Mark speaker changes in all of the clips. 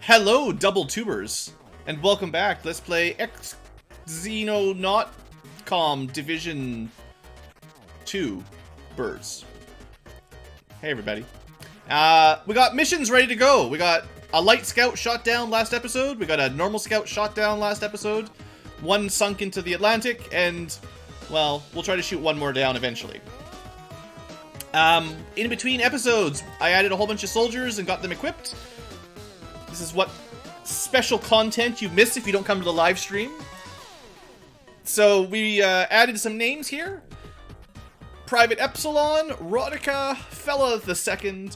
Speaker 1: Hello, double tubers, and welcome back. Let's play Xenonauts Division 2 Birds. Hey, everybody. We got missions ready to go. We got a light scout shot down last episode. We got a normal scout shot down last episode. One sunk into the Atlantic, and, well, we'll try to shoot one more down eventually. In between episodes, I added a whole bunch of soldiers and got them equipped. This is what special content you miss if you don't come to the live stream. So we added some names here. Private Epsilon, Rodica, Fella II,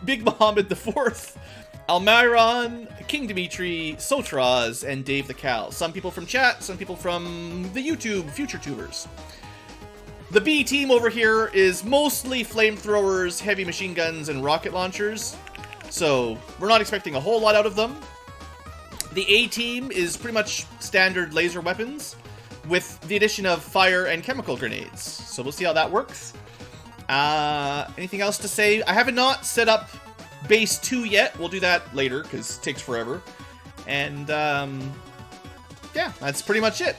Speaker 1: Big Mohammed IV, Almiron, King Dimitri, Sotraz, and Dave the Cow. Some people from chat, some people from the YouTube, future tubers. The B team over here is mostly flamethrowers, heavy machine guns, and rocket launchers. So we're not expecting a whole lot out of them. The A team is pretty much standard laser weapons with the addition of fire and chemical grenades. So we'll see how that works. Anything else to say? I have not set up base 2 yet. We'll do that later because it takes forever. And yeah, that's pretty much it.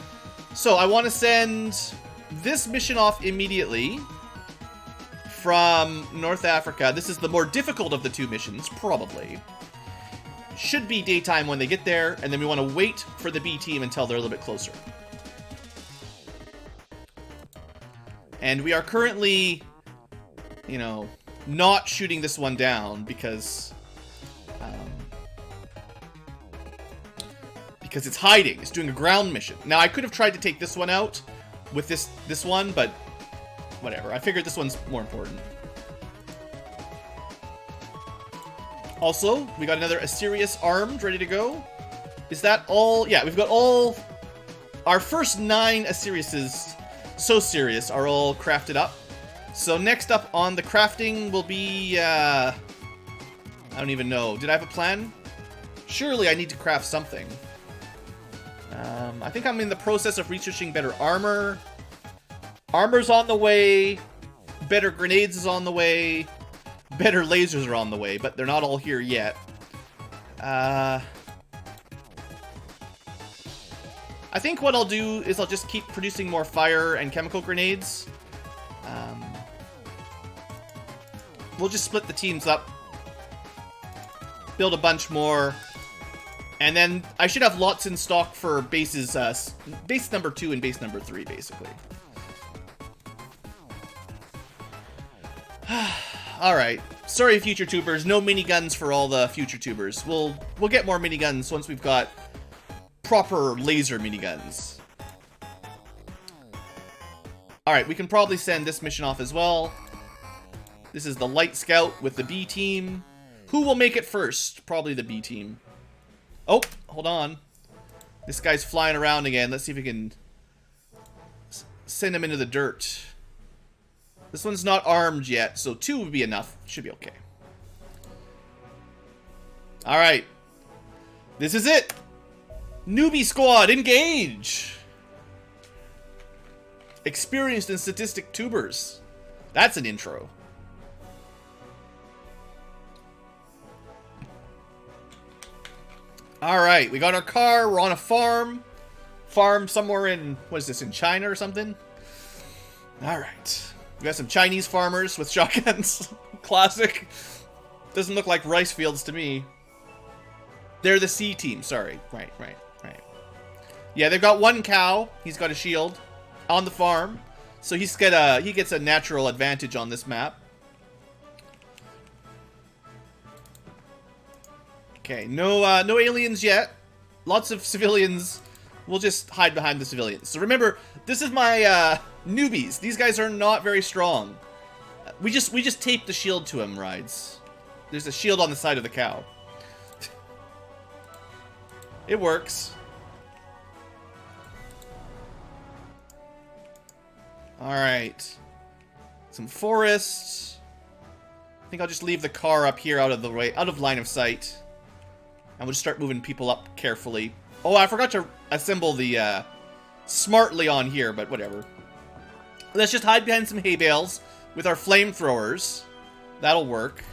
Speaker 1: So I want to send this mission off immediately from North Africa. This is the more difficult of the two missions, probably. Should be daytime when they get there, and then we want to wait for the B team until they're a little bit closer. And we are currently, you know, not shooting this one down because it's hiding. It's doing a ground mission. Now, I could have tried to take this one out with this one, but whatever. I figured this one's more important. Also, we got another Asirius armed, ready to go. Is that all? Yeah, we've got all... Our first 9 Asiriuses, so serious, are all crafted up. So next up on the crafting will be... I don't even know. Did I have a plan? Surely I need to craft something. I think I'm in the process of researching better armor. Armor's on the way. Better grenades is on the way. Better lasers are on the way, but they're not all here yet. I think what I'll do is I'll just keep producing more fire and chemical grenades. We'll just split the teams up. Build a bunch more. And then I should have lots in stock for bases, base number 2 and base number 3, basically. Alright. Sorry, future tubers. No miniguns for all the future tubers. We'll get more miniguns once we've got proper laser miniguns. Alright, we can probably send this mission off as well. This is the light scout with the B team. Who will make it first? Probably the B team. Oh, hold on. This guy's flying around again. Let's see if we can send him into the dirt. This one's not armed yet, so 2 would be enough. Should be okay. Alright. This is it. Newbie squad, engage! Experienced and statistic tubers. That's an intro. Alright, we got our car. We're on a farm. Farm somewhere in, what is this, in China or something? Alright. We got some Chinese farmers with shotguns. Classic. Doesn't look like rice fields to me. They're the C team, sorry. Right. Yeah, they've got 1 cow. He's got a shield on the farm. So he gets a natural advantage on this map. Okay, no aliens yet. Lots of civilians. We'll just hide behind the civilians. So remember, this is my newbies. These guys are not very strong. We just tape the shield to him, Rides. There's a shield on the side of the cow. It works. Alright. Some forests. I think I'll just leave the car up here out of line of sight. And we'll just start moving people up carefully. Oh, I forgot to assemble the smartly on here, but whatever. Let's just hide behind some hay bales with our flamethrowers. That'll work.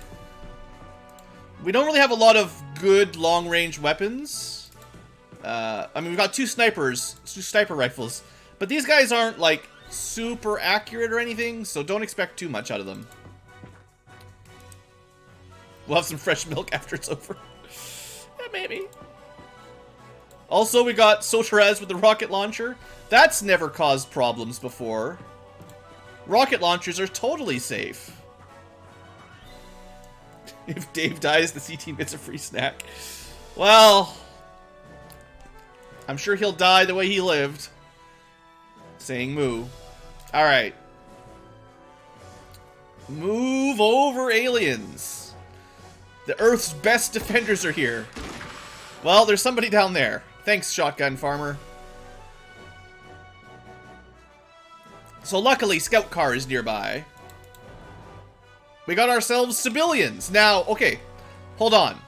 Speaker 1: We don't really have a lot of good long-range weapons. I mean, we've got two sniper rifles. But these guys aren't, like, super accurate or anything, so don't expect too much out of them. We'll have some fresh milk after it's over. Yeah, maybe. Also, we got Soterez with the rocket launcher. That's never caused problems before. Rocket launchers are totally safe. If Dave dies, the C team gets a free snack. Well, I'm sure he'll die the way he lived. Saying moo. Alright. Move over, aliens. The Earth's best defenders are here. Well, there's somebody down there. Thanks, Shotgun Farmer. So luckily, Scout Car is nearby. We got ourselves civilians. Now, okay, hold on.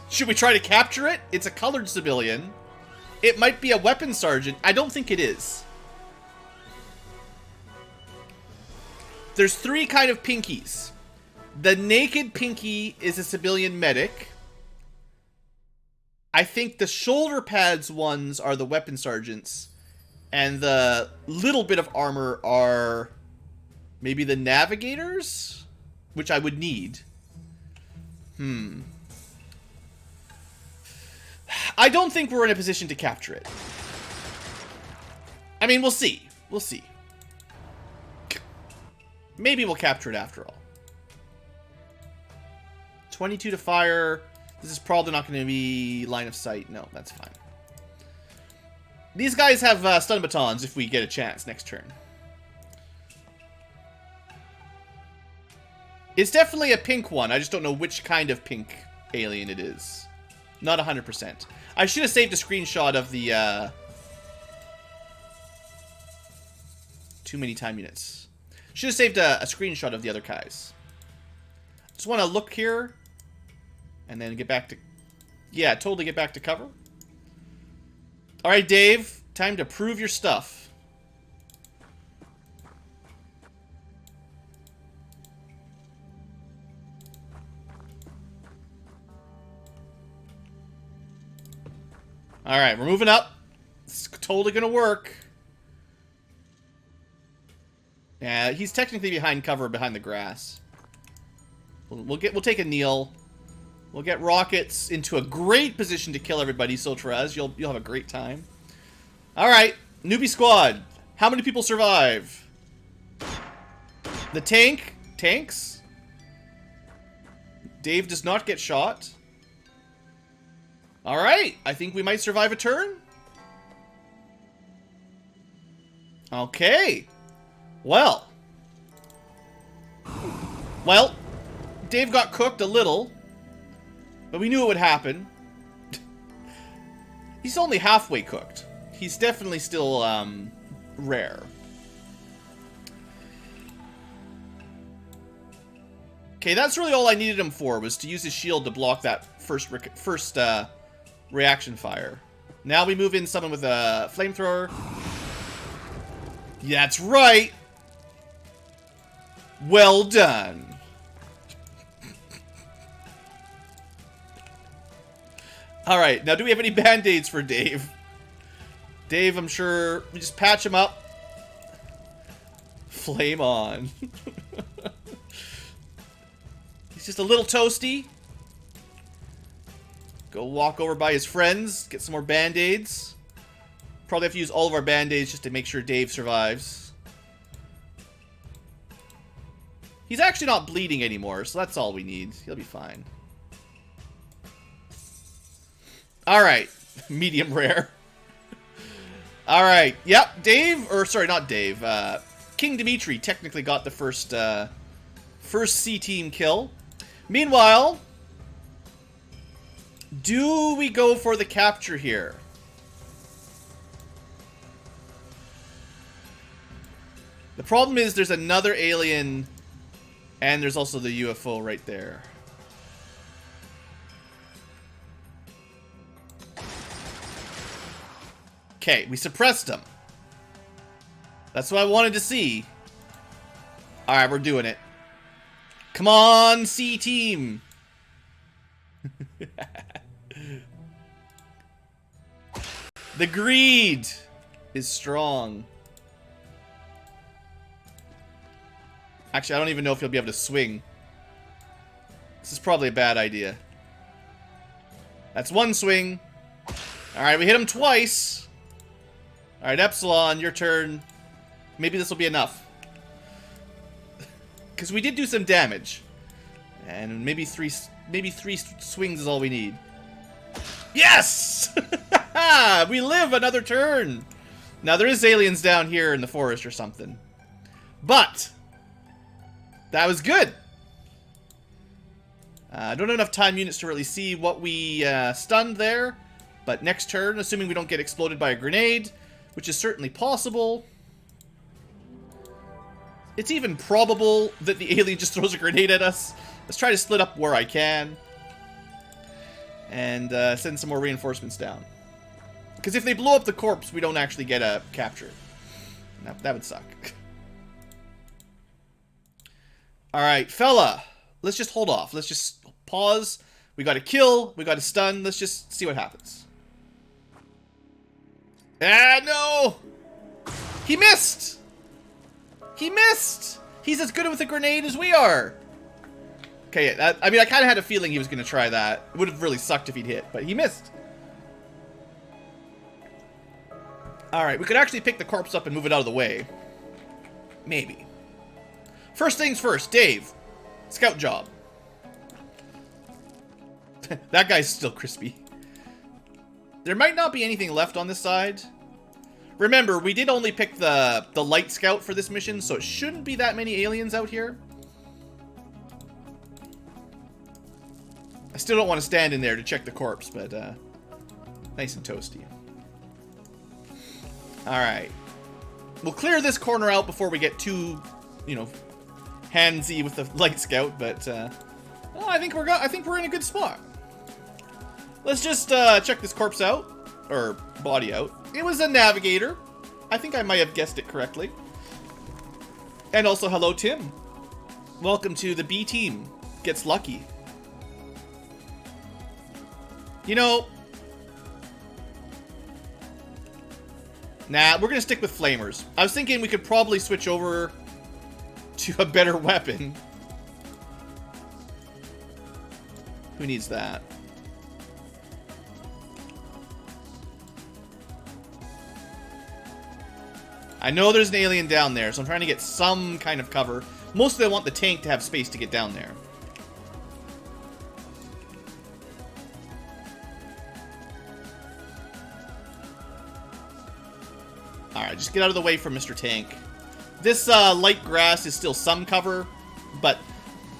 Speaker 1: Should we try to capture it? It's a colored civilian. It might be a weapons sergeant. I don't think it is. There's three kind of pinkies. The naked pinky is a civilian medic. I think the shoulder pads ones are the weapons sergeants. And the little bit of armor are maybe the navigators? Which I would need. I don't think we're in a position to capture it. I mean, we'll see. We'll see. Maybe we'll capture it after all. 22 to fire. This is probably not going to be line of sight. No, that's fine. These guys have stun batons if we get a chance next turn. It's definitely a pink one. I just don't know which kind of pink alien it is. Not 100%. I should have saved a screenshot of the... Too many time units. Should have saved a screenshot of the other guys. Just want to look here. And then get back to... Yeah, totally get back to cover. Alright, Dave. Time to prove your stuff. Alright, we're moving up. It's totally gonna work. Yeah, he's technically behind cover, behind the grass. We'll take a kneel. We'll get rockets into a great position to kill everybody, Soterez. You'll have a great time. Alright, newbie squad. How many people survive? The tanks? Dave does not get shot. Alright, I think we might survive a turn. Okay. Well, Dave got cooked a little, but we knew it would happen. He's only halfway cooked. He's definitely still, rare. Okay, that's really all I needed him for, was to use his shield to block that first reaction fire. Now we move in someone with a flamethrower. Yeah, that's right! Well done. Alright, now do we have any band-aids for Dave? Dave, I'm sure we just patch him up. Flame on. He's just a little toasty. Go walk over by his friends, get some more band-aids. Probably have to use all of our band-aids just to make sure Dave survives. He's actually not bleeding anymore, so that's all we need. He'll be fine. Alright. Medium rare. Alright. Yep. Dave, or sorry, not Dave. King Dimitri technically got the first C-team kill. Meanwhile, do we go for the capture here? The problem is there's another alien, and there's also the UFO right there. Okay, we suppressed him. That's what I wanted to see. Alright, we're doing it. Come on, C-Team! The greed is strong. Actually, I don't even know if he'll be able to swing. This is probably a bad idea. That's one swing. Alright, we hit him twice. Alright, Epsilon, your turn. Maybe this will be enough. Because we did do some damage. And maybe three swings is all we need. Yes! We live another turn! Now, there is aliens down here in the forest or something. But that was good. I don't have enough time units to really see what we stunned there. But next turn, assuming we don't get exploded by a grenade, which is certainly possible. It's even probable that the alien just throws a grenade at us. Let's try to split up where I can. And send some more reinforcements down. Because if they blow up the corpse, we don't actually get a capture. That would suck. Alright, fella. Let's just hold off. Let's just pause. We got to kill. We got to stun. Let's just see what happens. Ah, no! He missed! He missed! He's as good with a grenade as we are. Okay, I mean, I kind of had a feeling he was going to try that. It would have really sucked if he'd hit, but he missed. Alright, we could actually pick the corpse up and move it out of the way. Maybe. First things first, Dave. Scout job. That guy's still crispy. There might not be anything left on this side. Remember, we did only pick the light scout for this mission, so it shouldn't be that many aliens out here. I still don't want to stand in there to check the corpse, but nice and toasty. Alright. We'll clear this corner out before we get too, you know, handsy with the light scout, but well, I think we're in a good spot. Let's just check this corpse out, or body out. It was a navigator. I think I might have guessed it correctly. And also, hello, Tim. Welcome to the B team. Gets lucky. You know, nah, we're gonna stick with flamers. I was thinking we could probably switch over to a better weapon. Who needs that? I know there's an alien down there, so I'm trying to get some kind of cover. Mostly I want the tank to have space to get down there. Alright, just get out of the way from Mr. Tank. This light grass is still some cover, but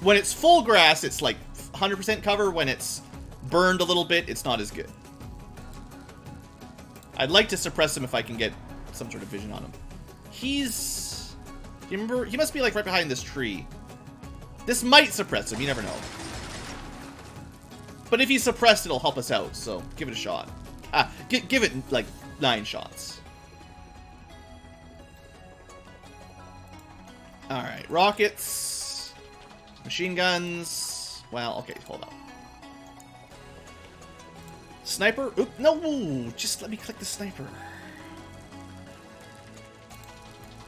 Speaker 1: when it's full grass, it's like 100% cover. When it's burned a little bit, it's not as good. I'd like to suppress him if I can get some sort of vision on him. He's... You remember? He must be like right behind this tree. This might suppress him, you never know. But if he's suppressed, it'll help us out, so give it a shot. Give it like 9 shots. Alright, rockets, machine guns. Well, okay, hold on. Sniper? Oop, no! Just let me click the sniper.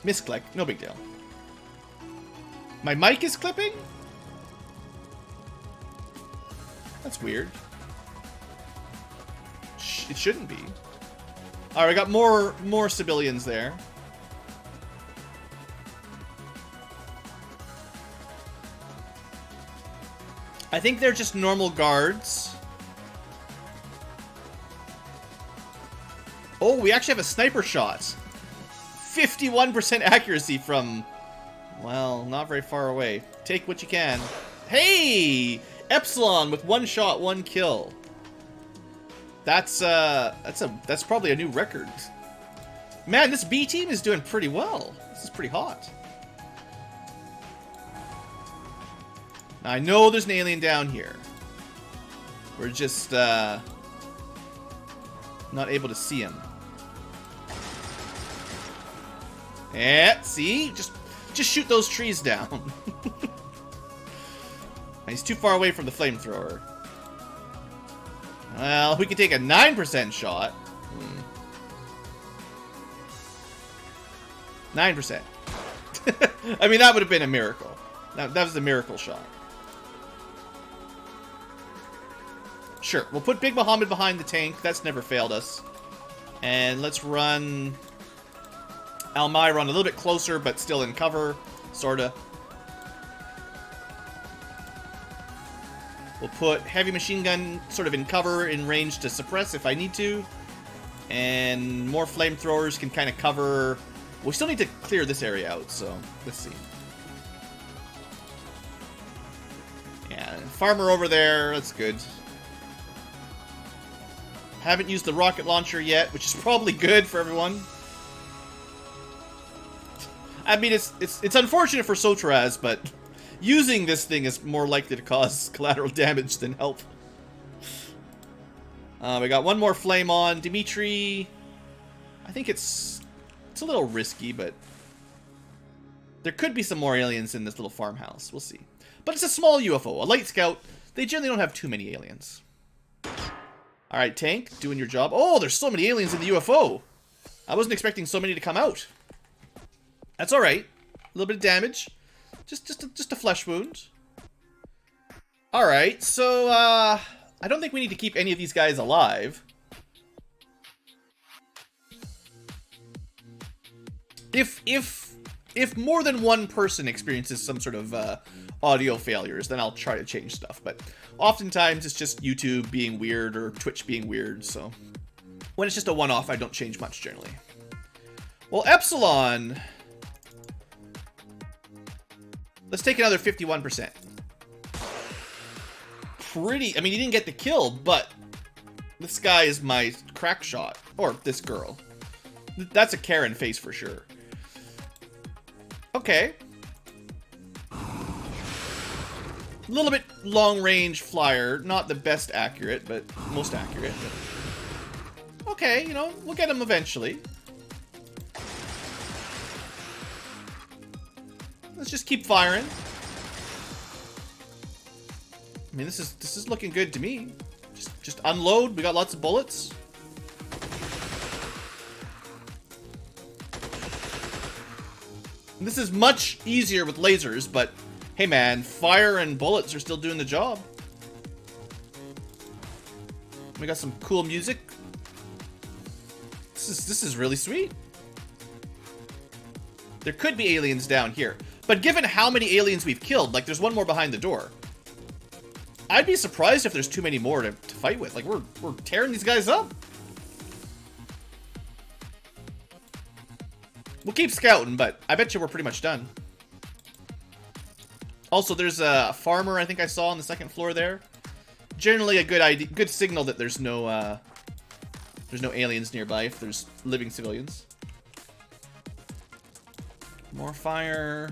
Speaker 1: Misclick, no big deal. My mic is clipping? That's weird. It shouldn't be. Alright, I got more civilians there. I think they're just normal guards. Oh, we actually have a sniper shot. 51% accuracy from, well, not very far away. Take what you can. Hey! Epsilon with 1 shot, 1 kill. That's probably a new record. Man, this B team is doing pretty well. This is pretty hot. Now, I know there's an alien down here. We're just not able to see him. Yeah, see? Just shoot those trees down. He's too far away from the flamethrower. Well, we could take a 9% shot. 9%. I mean, that would have been a miracle. That was a miracle shot. Sure, we'll put Big Muhammad behind the tank. That's never failed us. And let's run Almyra a little bit closer, but still in cover, sorta. We'll put Heavy Machine Gun sort of in cover, in range to suppress if I need to. And more flamethrowers can kind of cover... We still need to clear this area out, so let's see. Yeah, Farmer over there, that's good. Haven't used the rocket launcher yet, which is probably good for everyone. I mean, it's unfortunate for Sotraz, but using this thing is more likely to cause collateral damage than help. We got one more flame on. Dimitri, I think it's a little risky, but there could be some more aliens in this little farmhouse. We'll see. But it's a small UFO. A light scout, they generally don't have too many aliens. Alright, tank, doing your job. Oh, there's so many aliens in the UFO. I wasn't expecting so many to come out. That's alright. A little bit of damage. Just a flesh wound. Alright, so, I don't think we need to keep any of these guys alive. If more than one person experiences some sort of audio failures, then I'll try to change stuff. But oftentimes it's just YouTube being weird or Twitch being weird. So when it's just a one-off, I don't change much generally. Well, Epsilon, let's take another 51%. Pretty. I mean, he didn't get the kill, but this guy is my crack shot, or this girl. That's a Karen face for sure. Okay. A little bit long-range flyer. Not the best accurate, but most accurate. Okay, you know, we'll get him eventually. Let's just keep firing. I mean, this is looking good to me. Just unload. We got lots of bullets. This is much easier with lasers, but hey man, fire and bullets are still doing the job. We got some cool music. This is really sweet. There could be aliens down here, but given how many aliens we've killed, like there's one more behind the door. I'd be surprised if there's too many more to fight with. Like we're tearing these guys up. We'll keep scouting, but I bet you we're pretty much done. Also, there's a farmer I think I saw on the second floor there. Generally a good idea, good signal that there's no aliens nearby if there's living civilians. More fire.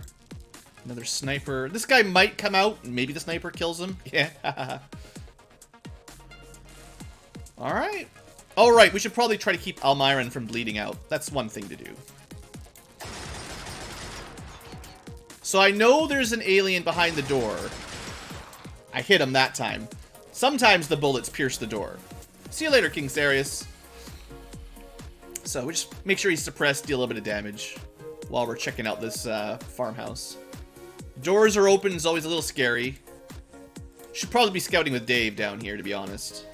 Speaker 1: Another sniper. This guy might come out, and maybe the sniper kills him. Yeah. Alright. Alright, we should probably try to keep Almyra from bleeding out. That's one thing to do. So I know there's an alien behind the door. I hit him that time. Sometimes the bullets pierce the door. See you later, King Sarius. So we just make sure he's suppressed, deal a little bit of damage while we're checking out this farmhouse. Doors are open, is always a little scary. Should probably be scouting with Dave down here, to be honest.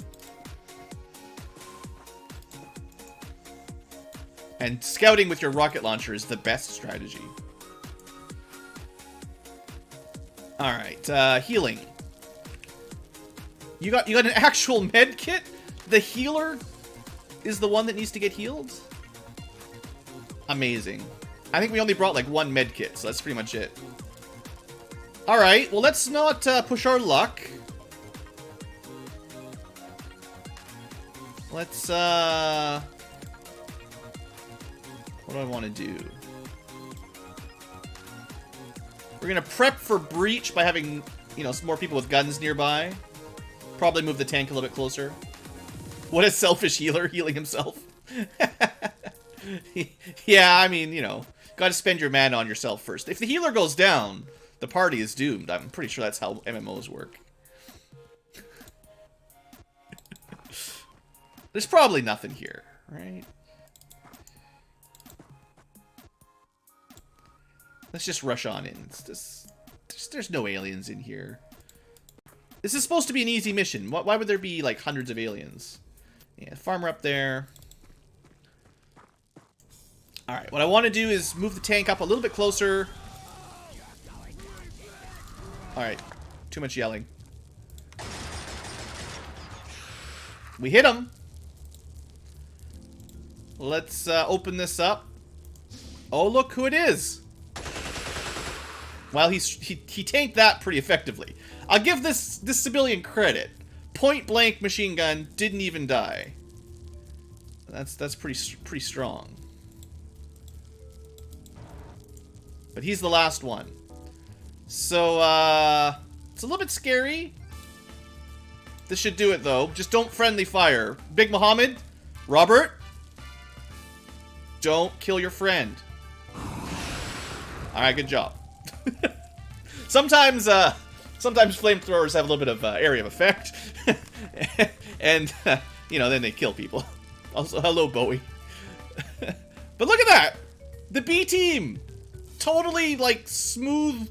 Speaker 1: And scouting with your rocket launcher is the best strategy. Alright, healing. You got an actual med kit? The healer is the one that needs to get healed? Amazing. I think we only brought like one med kit, so that's pretty much it. Alright, well let's not push our luck. Let's, what do I want to do? We're gonna prep for breach by having, you know, some more people with guns nearby. Probably move the tank a little bit closer. What a selfish healer, healing himself. Yeah, I mean, you know, gotta spend your mana on yourself first. If the healer goes down, the party is doomed. I'm pretty sure that's how MMOs work. There's probably nothing here, right? Let's just rush on in. It's just, there's no aliens in here. This is supposed to be an easy mission. Why would there be, like, hundreds of aliens? Yeah, farmer up there. Alright, what I want to do is move the tank up a little bit closer. Alright, too much yelling. We hit him. Let's open this up. Oh, look who it is. Well, he tanked that pretty effectively. I'll give this civilian credit. Point blank machine gun, didn't even die. That's pretty strong. But he's the last one. So it's a little bit scary. This should do it though. Just don't friendly fire. Big Muhammad, Robert, don't kill your friend. All right, good job. Sometimes flamethrowers have a little bit of area of effect, and you know, then they kill people. Also, hello, Bowie. But look at that, the B team, totally like smooth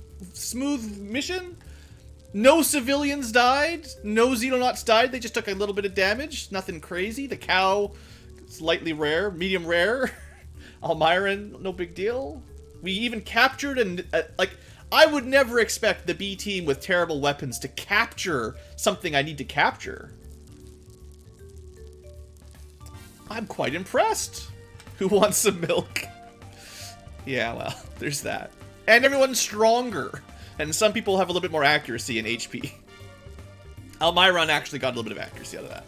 Speaker 1: mission. No civilians died. No Xenonauts died. They just took a little bit of damage. Nothing crazy. The cow, slightly rare, medium rare. Almiran, no big deal. We even captured and like. I would never expect the B team with terrible weapons to capture something I need to capture. I'm quite impressed. Who wants some milk? Yeah, well, there's that. And everyone's stronger. And some people have a little bit more accuracy in HP. Almiron actually got a little bit of accuracy out of that.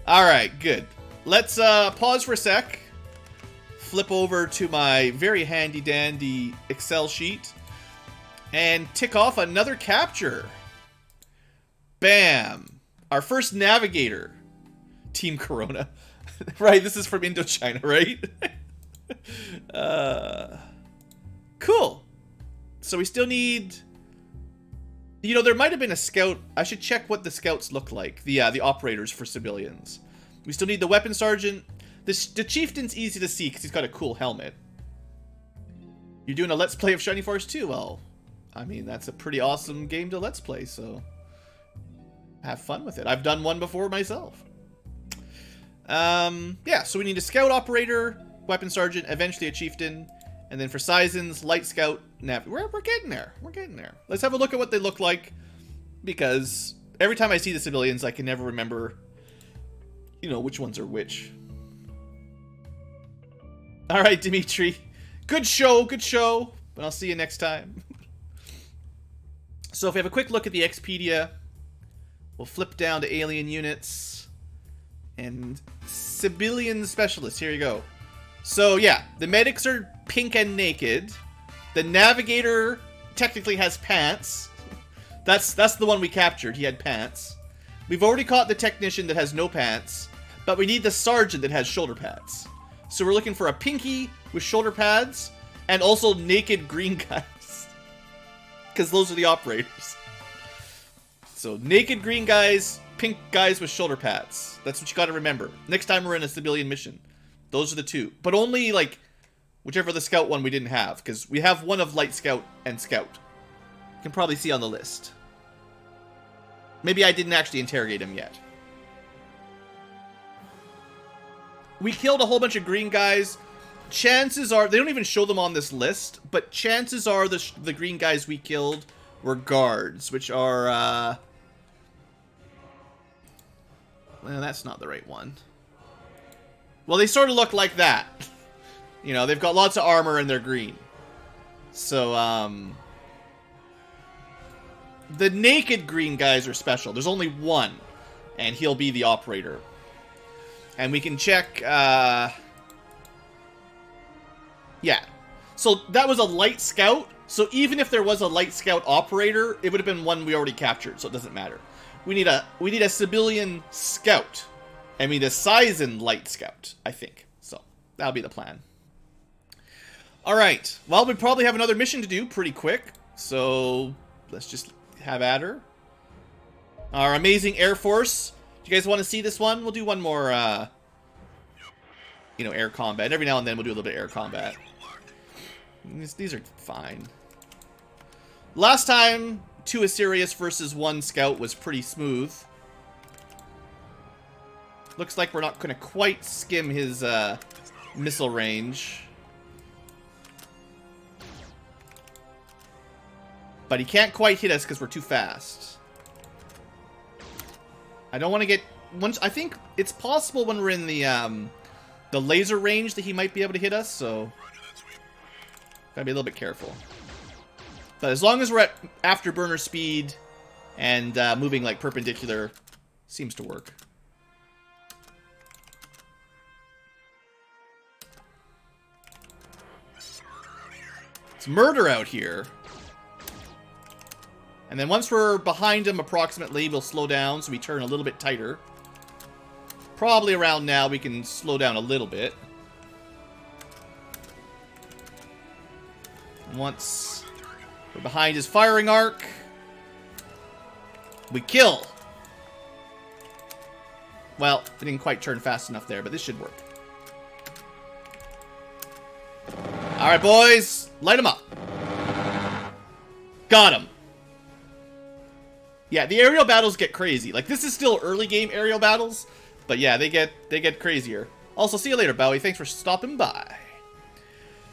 Speaker 1: Alright, good. Let's pause for a sec. Flip over to my very handy dandy Excel sheet. And tick off another capture. Bam. Our first navigator. Team Corona. Right, this is from Indochina, right? Cool. So we still need... You know, there might have been a scout. I should check what the scouts look like. The operators for civilians. We still need the weapon sergeant. The chieftain's easy to see because he's got a cool helmet. You're doing a Let's Play of Shining Force 2? Well... I mean, that's a pretty awesome game to Let's Play, so have fun with it. I've done one before myself. Yeah, so we need a scout operator, weapon sergeant, eventually a chieftain, and then for Seisons, light scout, nav. We're getting there. We're getting there. Let's have a look at what they look like, because every time I see the civilians, I can never remember, you know, which ones are which. All right, Dimitri. Good show, but I'll see you next time. So if we have a quick look at the Expedia, we'll flip down to alien units and civilian specialists. Here you go. So yeah, the medics are pink and naked. The navigator technically has pants. That's the one we captured. He had pants. We've already caught the technician that has no pants, but we need the sergeant that has shoulder pads. So we're looking for a pinky with shoulder pads and also naked green guys. Because those are the operators. So, naked green guys, pink guys with shoulder pads. That's what you gotta remember. Next time we're in a civilian mission. Those are the two. But only, like, whichever the scout one we didn't have. Because we have one of light scout and scout. You can probably see on the list. Maybe I didn't actually interrogate him yet. We killed a whole bunch of green guys. Chances are, they don't even show them on this list, but chances are the green guys we killed were guards, which are, well, that's not the right one. Well, they sort of look like that. You know, they've got lots of armor and they're green. So, the naked green guys are special. There's only one, and he'll be the operator. And we can check, yeah. So that was a light scout. So even if there was a light scout operator, it would have been one we already captured, so it doesn't matter. We need a civilian scout. And we need a Seisen light scout, I think. So that'll be the plan. Alright. Well, we probably have another mission to do pretty quick. So let's just have at her. Our amazing Air Force Do you guys want to see this one? We'll do one more, you know, air combat. Every now and then we'll do a little bit of air combat. These are fine. Last time, 2 Asirius versus 1 Scout was pretty smooth. Looks like we're not going to quite skim his missile range. But he can't quite hit us because we're too fast. I don't want to get... I think it's possible when we're in the laser range that he might be able to hit us, so... Gotta be a little bit careful. But as long as we're at afterburner speed and moving like perpendicular, seems to work. It's murder out here. And then once we're behind him approximately, we'll slow down so we turn a little bit tighter. Probably around now we can slow down a little bit. Once we're behind his firing arc, we kill. Well, it didn't quite turn fast enough there, but this should work. Alright, boys. Light him up. Got him. Yeah, the aerial battles get crazy. Like, this is still early game aerial battles, but yeah, they get crazier. Also, see you later, Bowie. Thanks for stopping by.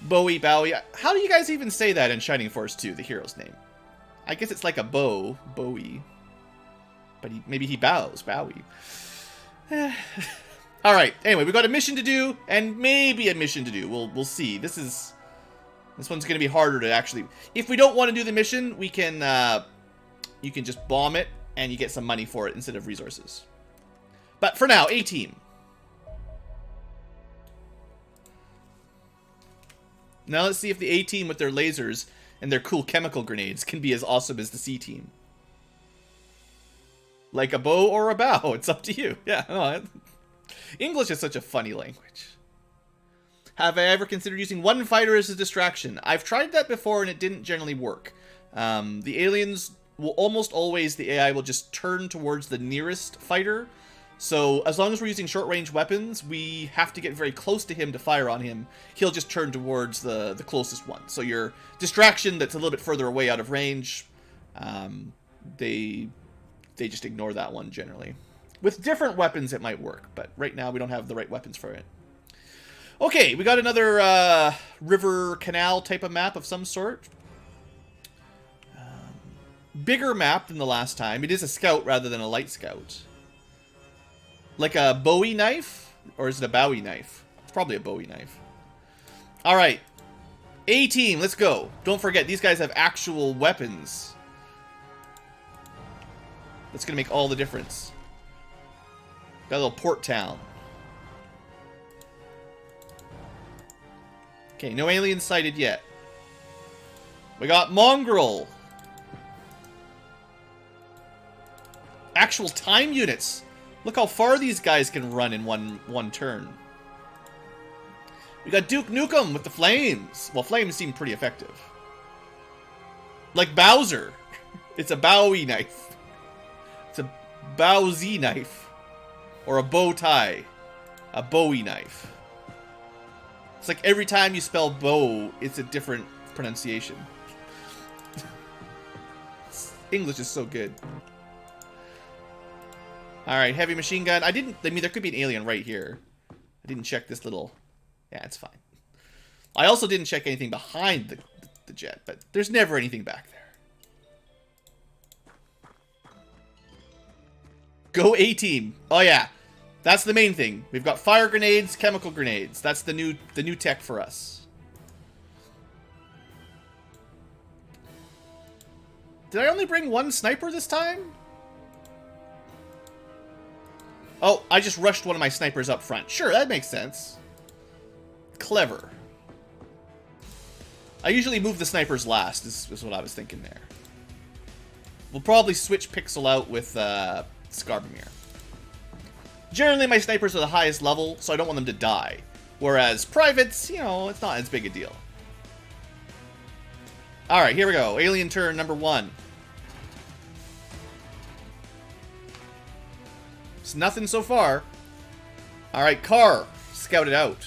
Speaker 1: Bowie. How do you guys even say that in Shining Force 2, the hero's name? I guess it's like a bow. Bowie. But maybe he bows. Bowie. Alright, anyway, we've got a mission to do, and maybe a mission to do. We'll see. This one's going to be harder to actually... If we don't want to do the mission, we can... you can just bomb it, and you get some money for it instead of resources. But for now, A-Team. Now let's see if the A-Team with their lasers and their cool chemical grenades can be as awesome as the C-Team. Like a bow or a bow, it's up to you. Yeah, no, English is such a funny language. Have I ever considered using one fighter as a distraction? I've tried that before and it didn't generally work. The aliens will almost always, the AI will just turn towards the nearest fighter. So as long as we're using short-range weapons, we have to get very close to him to fire on him. He'll just turn towards the closest one. So your distraction that's a little bit further away out of range, they just ignore that one generally. With different weapons it might work, but right now we don't have the right weapons for it. Okay, we got another river canal type of map of some sort. Bigger map than the last time. It is a scout rather than a light scout. Like a Bowie knife? Or is it a Bowie knife? It's probably a Bowie knife. Alright. A-Team, let's go. Don't forget, these guys have actual weapons. That's going to make all the difference. Got a little port town. Okay, no aliens sighted yet. We got Mongrel. Actual time units. Look how far these guys can run in one turn. We got Duke Nukem with the flames. Well, flames seem pretty effective. Like Bowser. It's a Bowie knife. It's a Bowsy knife. Or a bow tie. A Bowie knife. It's like every time you spell bow, it's a different pronunciation. English is so good. Alright, heavy machine gun. I mean, there could be an alien right here. I didn't check this little... Yeah, it's fine. I also didn't check anything behind the jet, but there's never anything back there. Go A-Team. Oh, yeah. That's the main thing. We've got fire grenades, chemical grenades. That's the new tech for us. Did I only bring one sniper this time? Oh, I just rushed one of my snipers up front. Sure, that makes sense. Clever. I usually move the snipers last, is what I was thinking there. We'll probably switch Pixel out with Skarbamir. Generally, my snipers are the highest level, so I don't want them to die. Whereas privates, you know, it's not as big a deal. Alright, here we go. Alien turn number 1. It's nothing so far. Alright, car. Scout it out.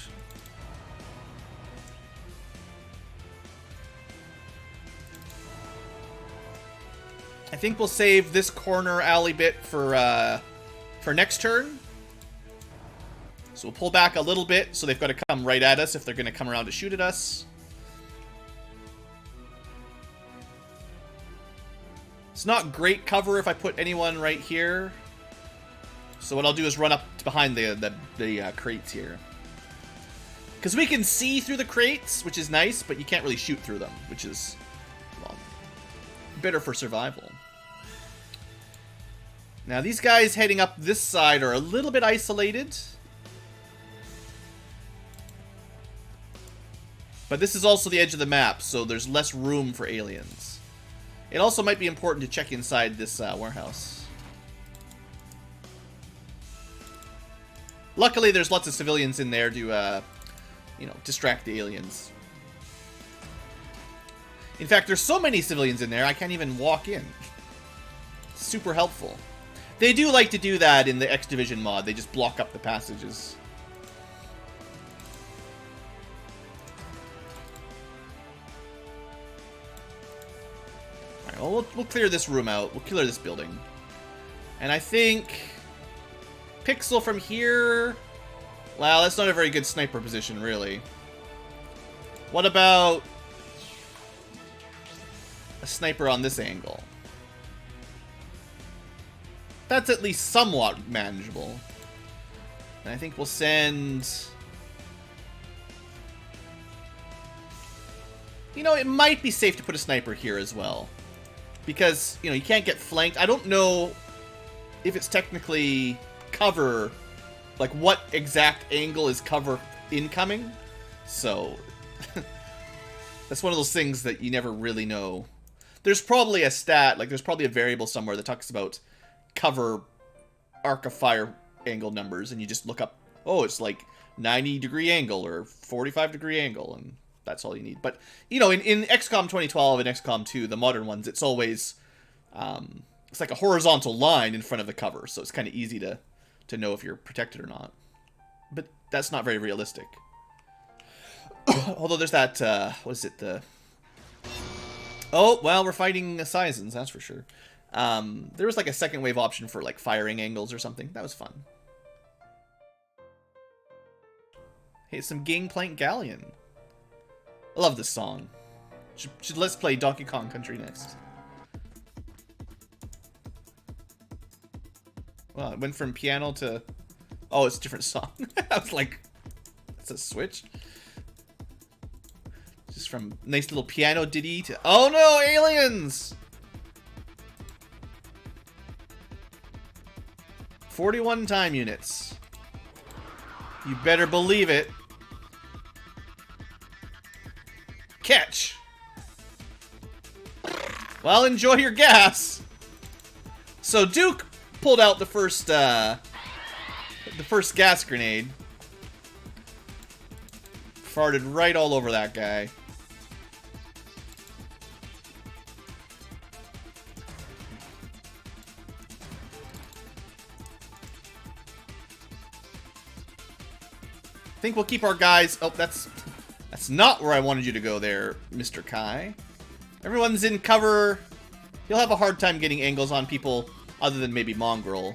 Speaker 1: I think we'll save this corner alley bit for next turn. So we'll pull back a little bit, so they've got to come right at us if they're going to come around to shoot at us. It's not great cover if I put anyone right here. So what I'll do is run up behind the crates here. Because we can see through the crates, which is nice, but you can't really shoot through them, which is, well, better for survival. Now these guys heading up this side are a little bit isolated. But this is also the edge of the map, so there's less room for aliens. It also might be important to check inside this warehouse. Luckily, there's lots of civilians in there to, you know, distract the aliens. In fact, there's so many civilians in there, I can't even walk in. Super helpful. They do like to do that in the X Division mod. They just block up the passages. Well, we'll clear this room out. We'll clear this building. And I think Pixel from here... Wow, that's not a very good sniper position, really. What about a sniper on this angle? That's at least somewhat manageable. And I think we'll send... You know, it might be safe to put a sniper here as well. Because, you know, you can't get flanked. I don't know if it's technically cover, like what exact angle is cover incoming. So, that's one of those things that you never really know. There's probably a stat, like there's probably a variable somewhere that talks about cover arc of fire angle numbers, and you just look up, oh, it's like 90-degree angle or 45-degree angle, and that's all you need. But, you know, in XCOM 2012 and XCOM 2, the modern ones, it's always, it's like a horizontal line in front of the cover. So it's kind of easy to know if you're protected or not. But that's not very realistic. Although there's that, what is it, oh, well, we're fighting Sizens, that's for sure. There was like a second wave option for like firing angles or something. That was fun. Hey, some Gangplank Galleon. I love this song. Let's play Donkey Kong Country next. Well, it went from piano to... Oh, it's a different song. I was like, it's a switch. Just from nice little piano ditty to... Oh no, aliens! 41 time units. You better believe it. Catch. Well, enjoy your gas. So Duke pulled out the first gas grenade. Farted right all over that guy. I think we'll keep our guys... Oh, that's not where I wanted you to go there, Mr. Kai. Everyone's in cover. You'll have a hard time getting angles on people other than maybe Mongrel.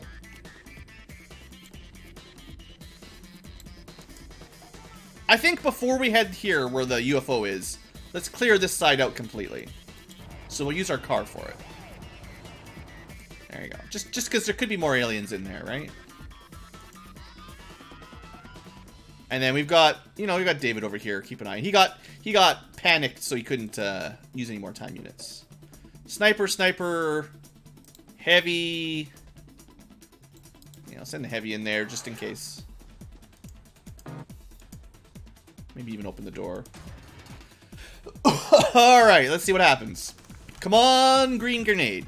Speaker 1: I think before we head here where the UFO is, let's clear this side out completely. So we'll use our car for it. There you go. Just because there could be more aliens in there, right? And then we've got, you know, we've got David over here. Keep an eye. He got panicked, so he couldn't use any more time units. Sniper, heavy. You know, send the heavy in there just in case. Maybe even open the door. All right, let's see what happens. Come on, green grenade.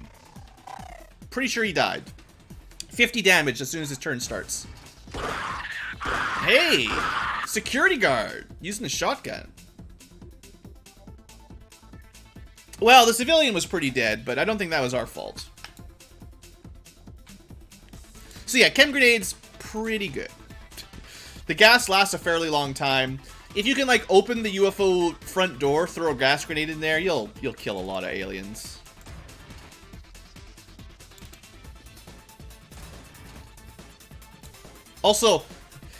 Speaker 1: Pretty sure he died. 50 damage as soon as his turn starts. Hey! Security guard! Using the shotgun. Well, the civilian was pretty dead, but I don't think that was our fault. So yeah, chem grenades, pretty good. The gas lasts a fairly long time. If you can, like, open the UFO front door, throw a gas grenade in there, you'll kill a lot of aliens. Also,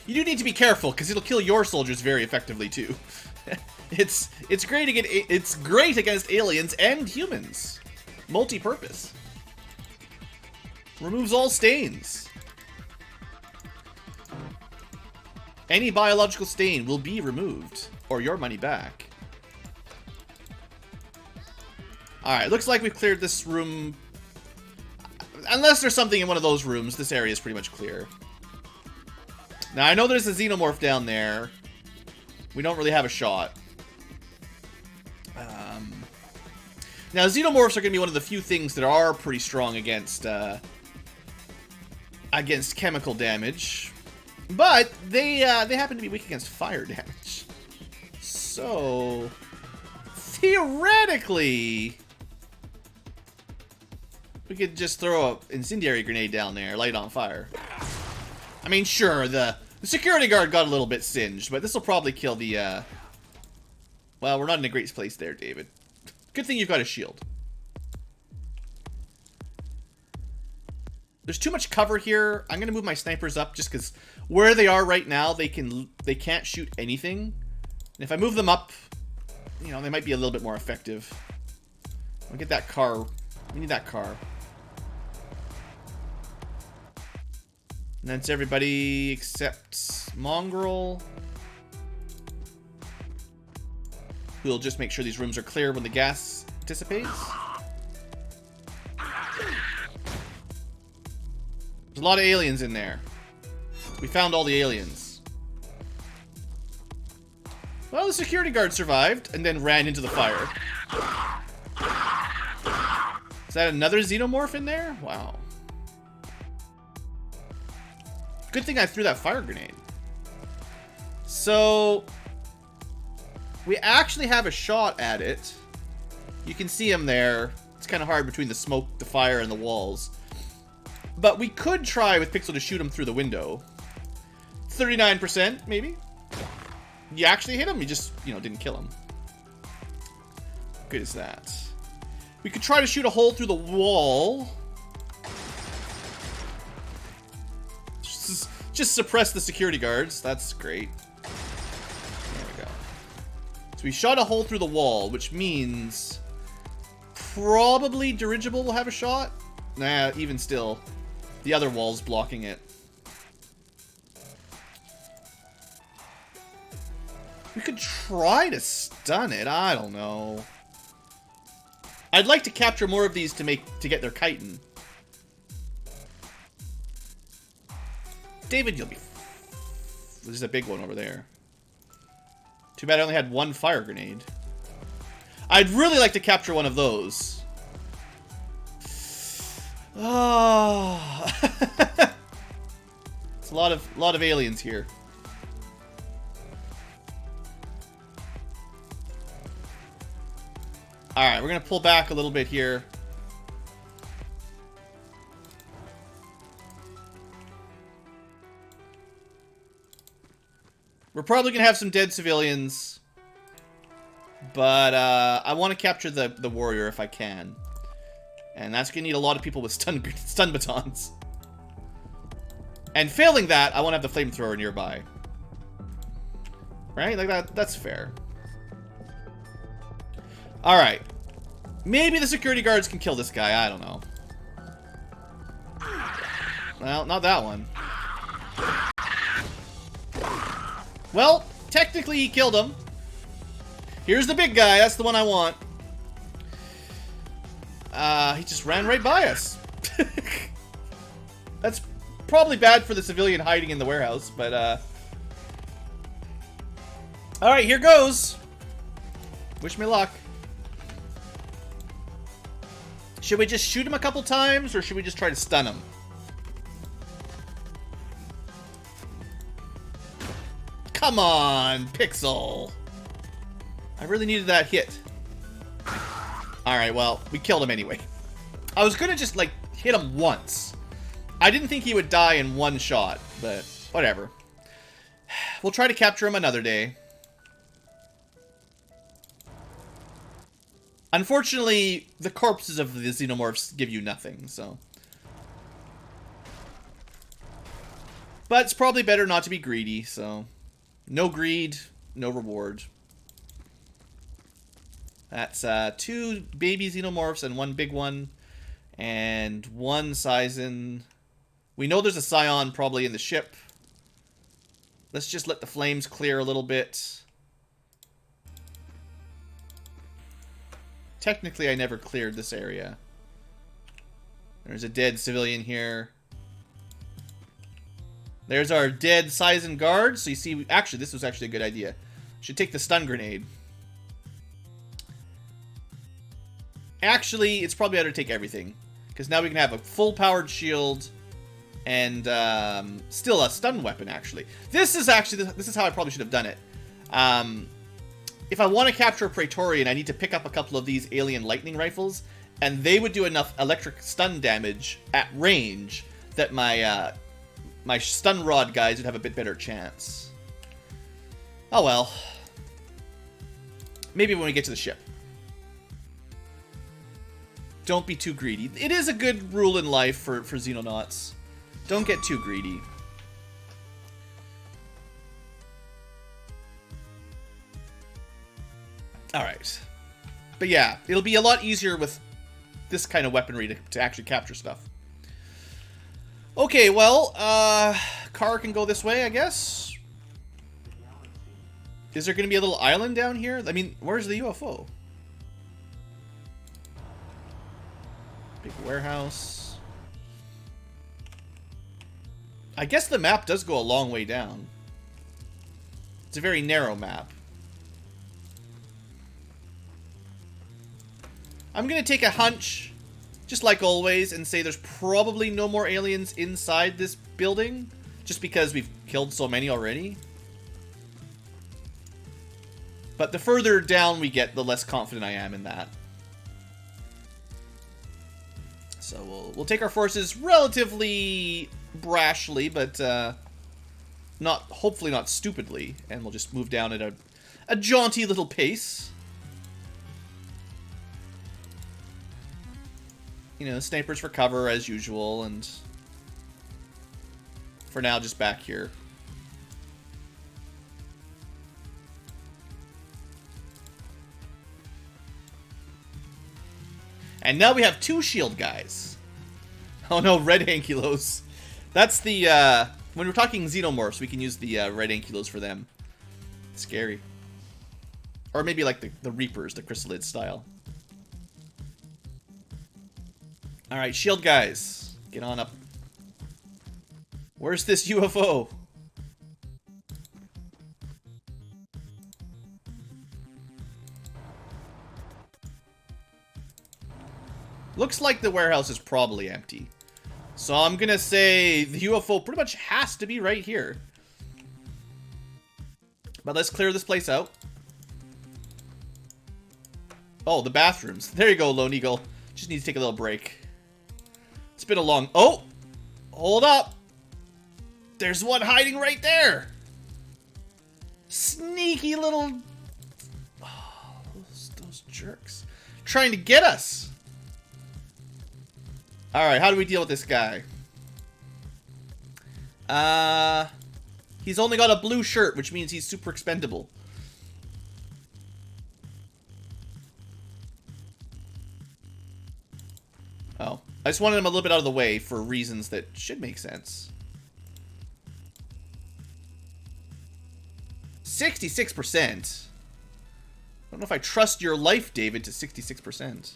Speaker 1: you do need to be careful, because it'll kill your soldiers very effectively, too. It's great against aliens and humans. Multi-purpose. Removes all stains. Any biological stain will be removed, or your money back. Alright, looks like we've cleared this room. Unless there's something in one of those rooms, this area is pretty much clear. Now, I know there's a xenomorph down there. We don't really have a shot. Now, xenomorphs are going to be one of the few things that are pretty strong against chemical damage. But they happen to be weak against fire damage. So, theoretically, we could just throw an incendiary grenade down there, light it on fire. I mean, sure, the security guard got a little bit singed, but this will probably kill the, well, we're not in a great place there, David. Good thing you've got a shield. There's too much cover here. I'm gonna move my snipers up just because where they are right now, they can't shoot anything. And if I move them up, you know, they might be a little bit more effective. I'll get that car. We need that car. And that's everybody except Mongrel. We'll just make sure these rooms are clear when the gas dissipates. There's a lot of aliens in there. We found all the aliens. Well, the security guard survived and then ran into the fire. Is that another xenomorph in there? Wow. Good thing I threw that fire grenade. So, we actually have a shot at it. You can see him there. It's kind of hard between the smoke, the fire, and the walls. But we could try with Pixel to shoot him through the window. 39%, maybe? You actually hit him, you just, you know, didn't kill him. Good as that. We could try to shoot a hole through the wall. Just suppress the security guards. That's great. There we go. So we shot a hole through the wall, which means probably dirigible will have a shot. Nah, even still, the other wall's blocking it. We could try to stun it. I don't know. I'd like to capture more of these to get their chitin. David, you'll be... There's a big one over there. Too bad I only had one fire grenade. I'd really like to capture one of those. Oh. It's a lot of aliens here. Alright, we're gonna pull back a little bit here. We're probably gonna have some dead civilians. But I want to capture the warrior if I can. And that's gonna need a lot of people with stun batons. And failing that, I want to have the flamethrower nearby. Right? Like that's fair. Alright. Maybe the security guards can kill this guy. I don't know. Well, not that one. Well, technically he killed him. Here's the big guy. That's the one I want. He just ran right by us. That's probably bad for the civilian hiding in the warehouse, but alright, here goes. Wish me luck. Should we just shoot him a couple times, or should we just try to stun him? Come on, Pixel. I really needed that hit. Alright, well, we killed him anyway. I was gonna just, like, hit him once. I didn't think he would die in one shot, but whatever. We'll try to capture him another day. Unfortunately, the corpses of the Xenomorphs give you nothing, so... But it's probably better not to be greedy, so... No greed, no reward. That's 2 baby Xenomorphs and 1 big one. And 1 Saizen. We know there's a Scion probably in the ship. Let's just let the flames clear a little bit. Technically, I never cleared this area. There's a dead civilian here. There's our dead Saizen guard. So you see, actually, this was actually a good idea. Should take the stun grenade. Actually, it's probably better to take everything. Because now we can have a full-powered shield and still a stun weapon, actually. This is how I probably should have done it. If I want to capture a Praetorian, I need to pick up a couple of these alien lightning rifles, and they would do enough electric stun damage at range that my my stun rod guys would have a bit better chance. Oh well. Maybe when we get to the ship. Don't be too greedy. It is a good rule in life for Xenonauts. Don't get too greedy. Alright. But yeah, it'll be a lot easier with this kind of weaponry to actually capture stuff. Okay, well, car can go this way, I guess. Is there going to be a little island down here? I mean, where's the UFO? Big warehouse. I guess the map does go a long way down. It's a very narrow map. I'm going to take a hunch, just like always, and say there's probably no more aliens inside this building, just because we've killed so many already. But the further down we get, the less confident I am in that. So we'll take our forces relatively brashly, but hopefully not stupidly, and we'll just move down at a jaunty little pace. You know, snipers for cover as usual, and for now just back here. And now we have 2 shield guys. Oh no, red ankylos. That's the, when we're talking Xenomorphs, we can use the red ankylos for them. Scary. Or maybe like the Reapers, the Chrysalid style. Alright, shield guys. Get on up. Where's this UFO? Looks like the warehouse is probably empty. So I'm gonna say the UFO pretty much has to be right here. But let's clear this place out. Oh, the bathrooms. There you go, Lone Eagle. Just need to take a little break. It's been a long... Oh! Hold up! There's one hiding right there! Sneaky little... Oh, those jerks. Trying to get us! Alright, how do we deal with this guy? He's only got a blue shirt, which means he's super expendable. Oh. I just wanted him a little bit out of the way for reasons that should make sense. 66%. I don't know if I trust your life, David, to 66%.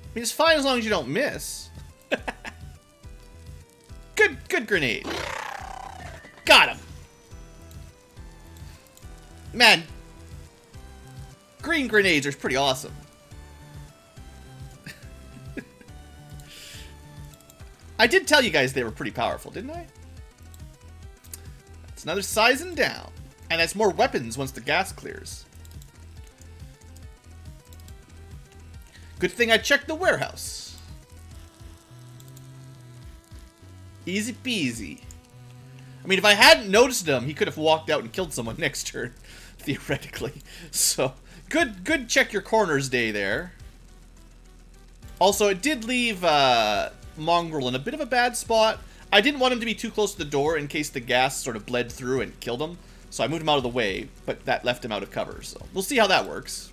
Speaker 1: I mean, it's fine as long as you don't miss. Good grenade. Got him. Man, green grenades are pretty awesome. I did tell you guys they were pretty powerful, didn't I? That's another Saizen down. And that's more weapons once the gas clears. Good thing I checked the warehouse. Easy peasy. I mean, if I hadn't noticed him, he could have walked out and killed someone next turn, theoretically. So, good check your corners day there. Also, it did leave Mongrel in a bit of a bad spot. I didn't want him to be too close to the door in case the gas sort of bled through and killed him. So I moved him out of the way, but that left him out of cover. So we'll see how that works.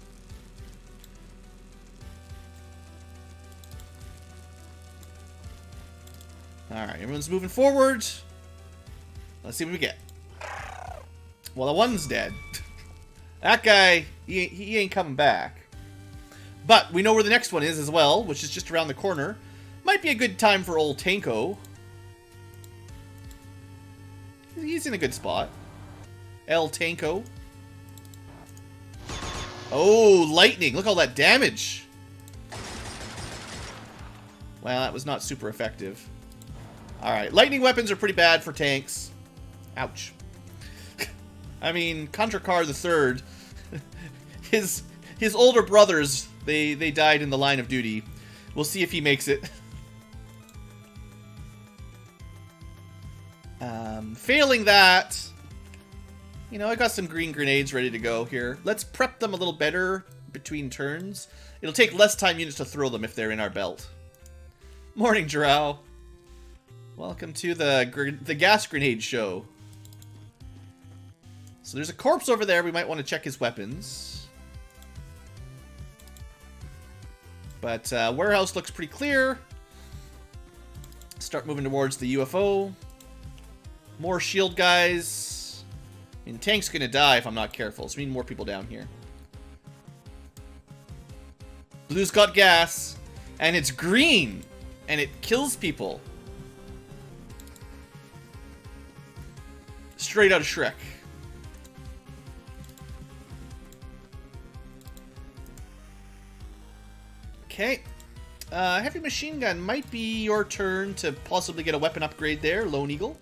Speaker 1: Alright, everyone's moving forward. Let's see what we get. Well, the one's dead. That guy, he ain't coming back. But we know where the next one is as well, which is just around the corner. Might be a good time for old Tanko. He's in a good spot. El Tanko. Oh, lightning. Look at all that damage. Well, that was not super effective. Alright, lightning weapons are pretty bad for tanks. Ouch. I mean, Contrakar III, his older brothers, they died in the line of duty. We'll see if he makes it. Failing that, you know, I got some green grenades ready to go here. Let's prep them a little better between turns. It'll take less time units to throw them if they're in our belt. Morning, Drow. Welcome to the gas grenade show. So there's a corpse over there. We might want to check his weapons. But warehouse looks pretty clear. Start moving towards the UFO. More shield guys. I mean, tank's gonna die if I'm not careful, so we need more people down here. Blue's got gas, and it's green, and it kills people. Straight out of Shrek. Okay. Heavy machine gun might be your turn to possibly get a weapon upgrade there, Lone Eagle.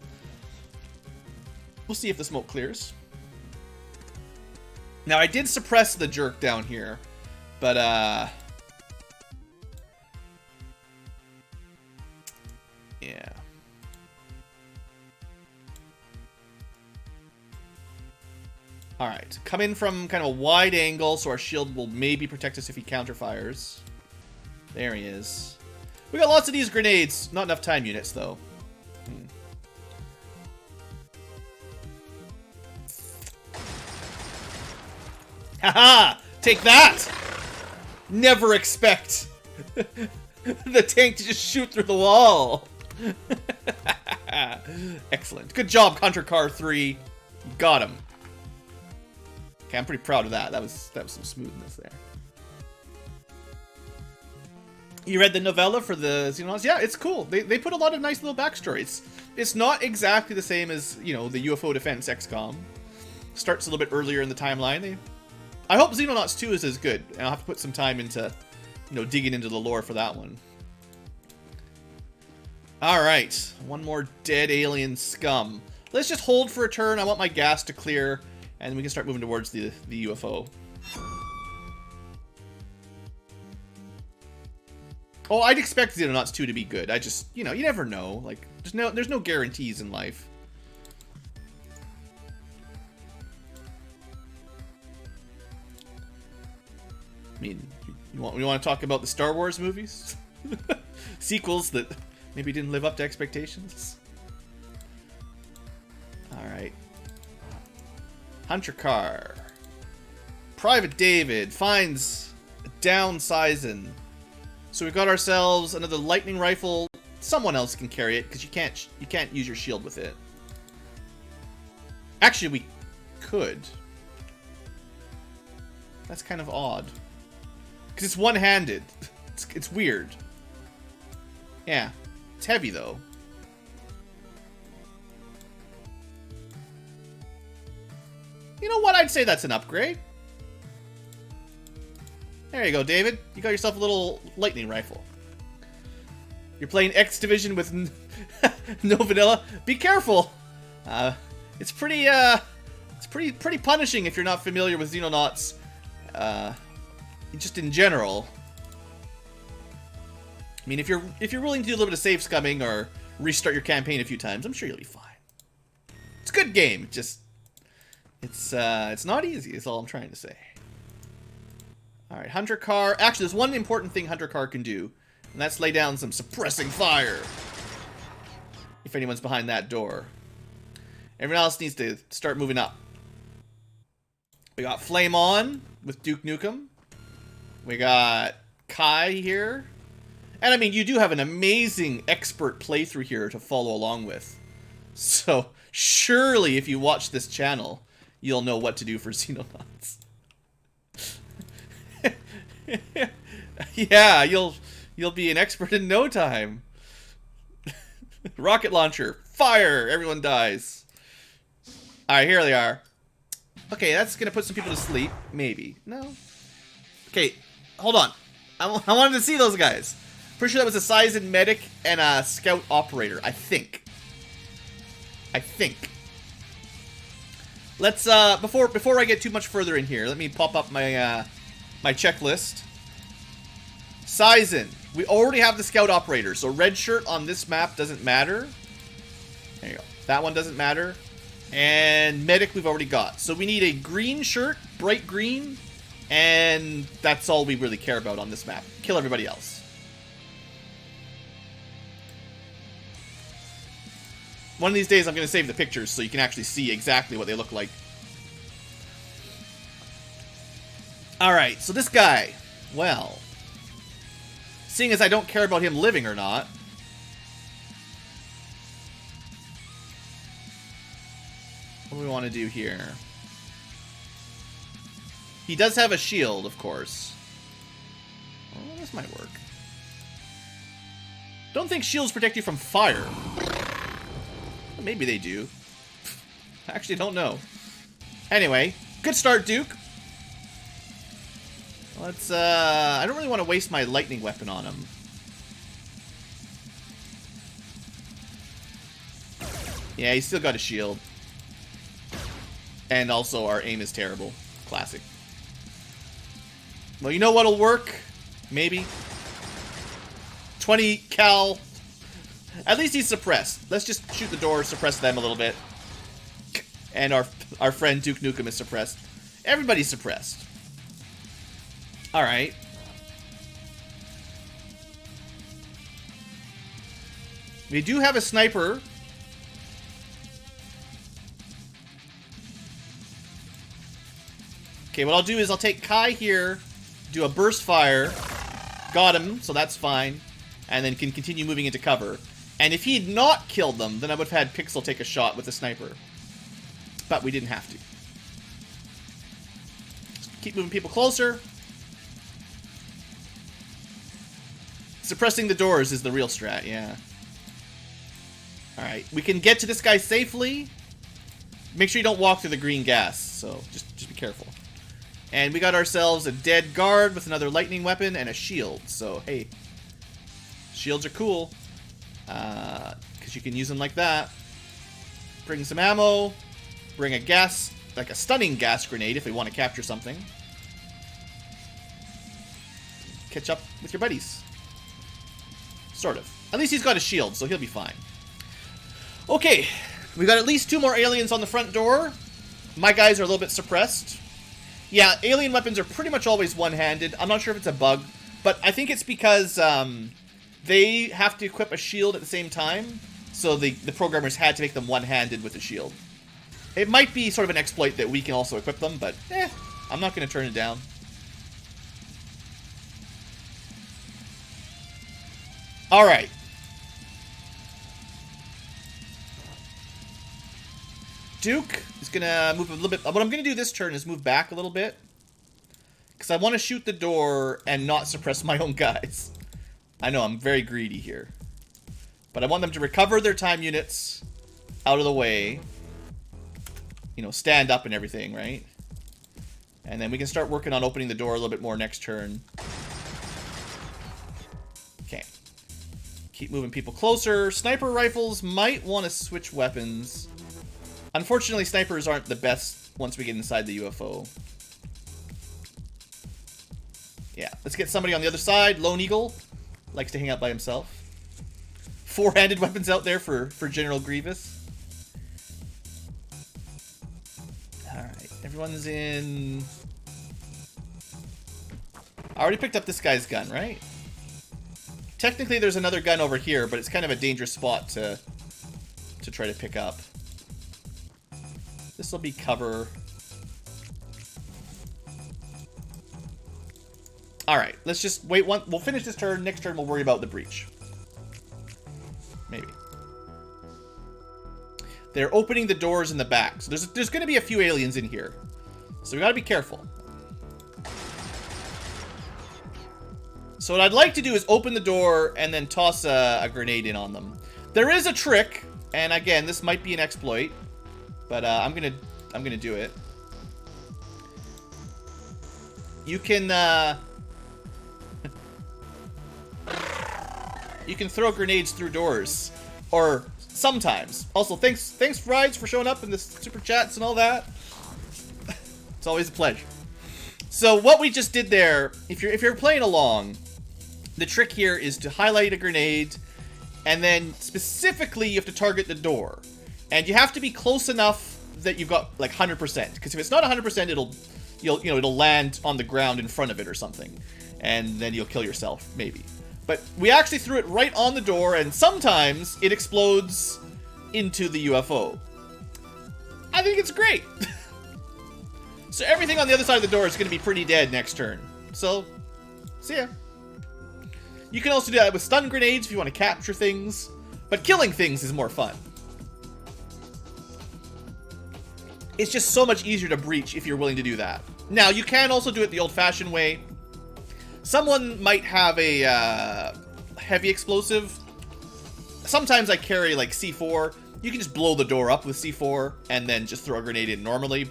Speaker 1: We'll see if the smoke clears. Now, I did suppress the jerk down here, but, yeah. Alright, come in from kind of a wide angle, so our shield will maybe protect us if he counterfires. There he is. We got lots of these grenades. Not enough time units, though. Haha! Take that! Never expect the tank to just shoot through the wall. Excellent. Good job, Contrakar 3. Got him. Okay, I'm pretty proud of that. That was some smoothness there. You read the novella for the Xenonauts? Yeah, it's cool. They put a lot of nice little backstories. It's not exactly the same as, you know, the UFO Defense XCOM. Starts a little bit earlier in the timeline. I hope Xenonauts 2 is as good, and I'll have to put some time into, you know, digging into the lore for that one. Alright, one more dead alien scum. Let's just hold for a turn. I want my gas to clear, and we can start moving towards the UFO. Oh, I'd expect Xenonauts 2 to be good. I just, you know, you never know. Like, there's no guarantees in life. I mean, you want to talk about the Star Wars movies? Sequels that maybe didn't live up to expectations? Alright. Hunter Car. Private David finds a downsizing. So we've got ourselves another lightning rifle. Someone else can carry it, because you can't use your shield with it. Actually, we could. That's kind of odd. Because it's one-handed. It's weird. Yeah. It's heavy, though. You know what? I'd say that's an upgrade. There you go, David. You got yourself a little lightning rifle. You're playing X Division with no vanilla. Be careful. It's pretty punishing if you're not familiar with Xenonauts. Just in general. I mean, if you're willing to do a little bit of save scumming or restart your campaign a few times, I'm sure you'll be fine. It's a good game. Just it's not easy. Is all I'm trying to say. All right, Hunter Car. Actually, there's one important thing Hunter Car can do, and that's lay down some suppressing fire. If anyone's behind that door, everyone else needs to start moving up. We got Flame On with Duke Nukem. We got Kai here. And I mean, you do have an amazing expert playthrough here to follow along with. So, surely if you watch this channel, you'll know what to do for Xenonauts. Yeah, you'll be an expert in no time. Rocket launcher, fire, everyone dies. Alright, here they are. Okay, that's gonna put some people to sleep. Maybe. No. Okay, hold on. I wanted to see those guys. Pretty sure that was a Sizen medic and a scout operator, I think. Let's before I get too much further in here, let me pop up my my checklist. Sizen. We already have the scout operator, so red shirt on this map doesn't matter. There you go. That one doesn't matter. And medic we've already got. So we need a green shirt, bright green, and that's all we really care about on this map. Kill everybody else. One of these days I'm going to save the pictures so you can actually see exactly what they look like. Alright, so this guy, well, seeing as I don't care about him living or not, what do we want to do here? He does have a shield, of course. Well, this might work. Don't think shields protect you from fire. Maybe they do. I actually don't know. Anyway, good start, Duke. Let's, I don't really want to waste my lightning weapon on him. Yeah, he's still got a shield. And also, our aim is terrible. Classic. Well, you know what'll work? Maybe. 20 cal. At least he's suppressed. Let's just shoot the door, suppress them a little bit. And our friend Duke Nukem is suppressed. Everybody's suppressed. Alright. We do have a sniper. Okay, what I'll do is I'll take Kai here, do a burst fire. Got him, so that's fine. And then can continue moving into cover. And if he had not killed them, then I would have had Pixel take a shot with the sniper. But we didn't have to. Just keep moving people closer. Suppressing the doors is the real strat, yeah. Alright, we can get to this guy safely. Make sure you don't walk through the green gas, so just be careful. And we got ourselves a dead guard with another lightning weapon and a shield, so hey. Shields are cool. Because you can use them like that. Bring some ammo. Bring a gas, like a stunning gas grenade if we want to capture something. Catch up with your buddies. Sort of. At least he's got a shield, so he'll be fine. Okay, we got at least 2 more aliens on the front door. My guys are a little bit suppressed. Yeah, alien weapons are pretty much always one-handed. I'm not sure if it's a bug, but I think it's because they have to equip a shield at the same time, so the programmers had to make them one-handed with a shield. It might be sort of an exploit that we can also equip them, but I'm not going to turn it down. Alright. Duke is going to move a little bit. What I'm going to do this turn is move back a little bit. Because I want to shoot the door and not suppress my own guys. I know, I'm very greedy here. But I want them to recover their time units out of the way. You know, stand up and everything, right? And then we can start working on opening the door a little bit more next turn. Okay. Keep moving people closer. Sniper rifles might want to switch weapons. Unfortunately, snipers aren't the best once we get inside the UFO. Yeah, let's get somebody on the other side. Lone Eagle. Likes to hang out by himself. Four-handed weapons out there for General Grievous. Alright, everyone's in... I already picked up this guy's gun, right? Technically there's another gun over here, but it's kind of a dangerous spot to try to pick up. This will be cover. Alright, let's just wait one. We'll finish this turn. Next turn we'll worry about the breach. Maybe. They're opening the doors in the back. So there's going to be a few aliens in here. So we got to be careful. So what I'd like to do is open the door and then toss a grenade in on them. There is a trick, and again, this might be an exploit, but I'm gonna do it. You can you can throw grenades through doors, or sometimes. Also, thanks Frides for showing up in the super chats and all that. It's always a pleasure. So what we just did there, if you're playing along, the trick here is to highlight a grenade, and then specifically you have to target the door, and you have to be close enough that you've got like 100%. Because if it's not 100%, it'll land on the ground in front of it or something, and then you'll kill yourself maybe. But we actually threw it right on the door, and sometimes it explodes into the UFO. I think it's great. So everything on the other side of the door is going to be pretty dead next turn. So, see ya. You can also do that with stun grenades if you want to capture things, but killing things is more fun. It's just so much easier to breach if you're willing to do that. Now, you can also do it the old-fashioned way. Someone might have a heavy explosive. Sometimes I carry like C4. You can just blow the door up with C4 and then just throw a grenade in normally.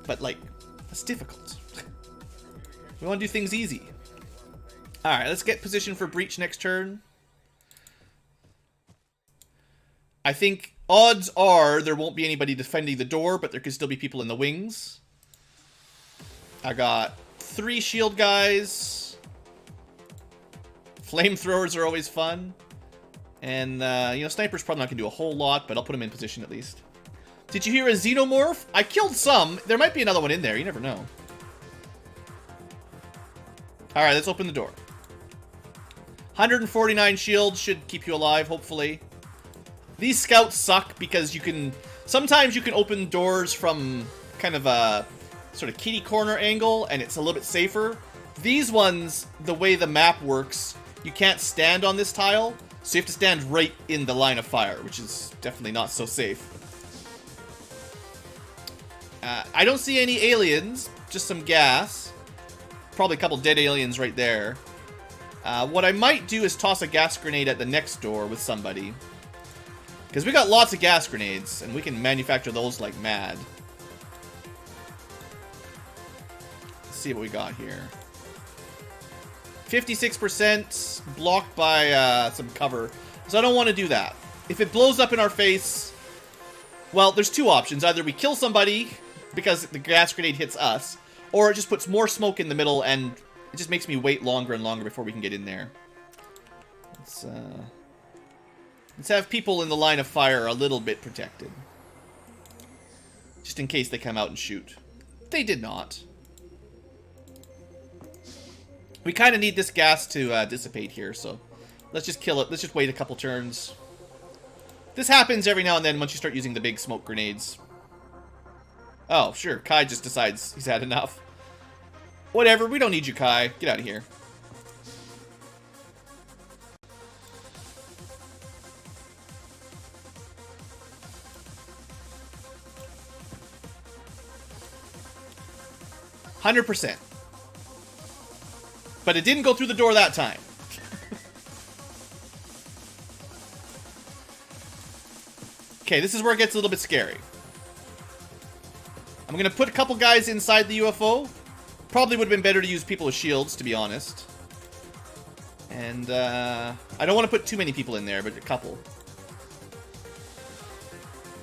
Speaker 1: But like, that's difficult. We want to do things easy. Alright, let's get position for breach next turn. I think odds are there won't be anybody defending the door, but there could still be people in the wings. I got 3 shield guys. Flamethrowers are always fun. And, you know, sniper's probably not going to do a whole lot, but I'll put him in position at least. Did you hear a xenomorph? I killed some. There might be another one in there. You never know. Alright, let's open the door. 149 shields should keep you alive, hopefully. These scouts suck because you can... Sometimes you can open doors from kind of a sort of kitty corner angle, and it's a little bit safer. These ones, the way the map works, you can't stand on this tile, so you have to stand right in the line of fire, which is definitely not so safe. I don't see any aliens, just some gas. Probably a couple dead aliens right there. What I might do is toss a gas grenade at the next door with somebody. Because we got lots of gas grenades, and we can manufacture those like mad. Let's see what we got here. 56% blocked by some cover. So I don't want to do that. If it blows up in our face, well, there's 2 options. Either we kill somebody because the gas grenade hits us, or it just puts more smoke in the middle and it just makes me wait longer and longer before we can get in there. Let's have people in the line of fire a little bit protected. Just in case they come out and shoot. They did not. We kind of need this gas to dissipate here, so let's just kill it. Let's just wait a couple turns. This happens every now and then once you start using the big smoke grenades. Oh, sure. Kai just decides he's had enough. Whatever. We don't need you, Kai. Get out of here. %. But it didn't go through the door that time. Okay, this is where it gets a little bit scary. I'm going to put a couple guys inside the UFO. Probably would have been better to use people with shields, to be honest. And, I don't want to put too many people in there, but a couple.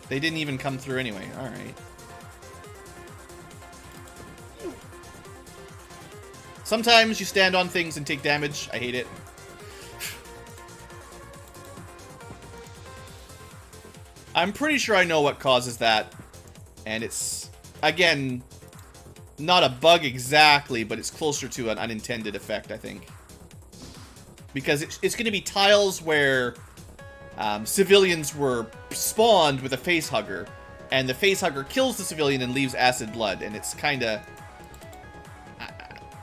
Speaker 1: They didn't even come through anyway. Alright. Sometimes you stand on things and take damage. I hate it. I'm pretty sure I know what causes that. And it's, again, not a bug exactly, but it's closer to an unintended effect, I think. Because it's going to be tiles where civilians were spawned with a facehugger, and the facehugger kills the civilian and leaves acid blood, and it's kind of...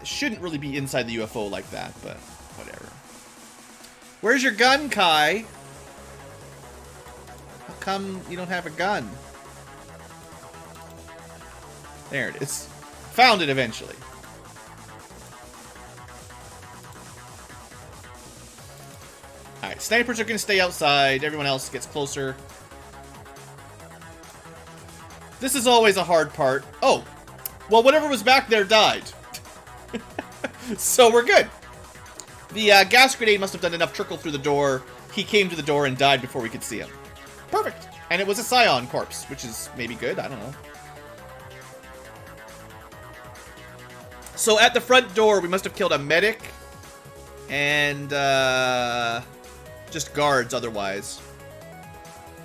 Speaker 1: shouldn't really be inside the UFO like that, but whatever. Where's your gun, Kai? How come you don't have a gun? There it is. Found it eventually. Alright, snipers are going to stay outside. Everyone else gets closer. This is always a hard part. Oh, well, whatever was back there died. So we're good. The gas grenade must have done enough trickle through the door. He came to the door and died before we could see him. Perfect. And it was a Scion corpse, which is maybe good. I don't know. So at the front door, we must have killed a medic and just guards otherwise.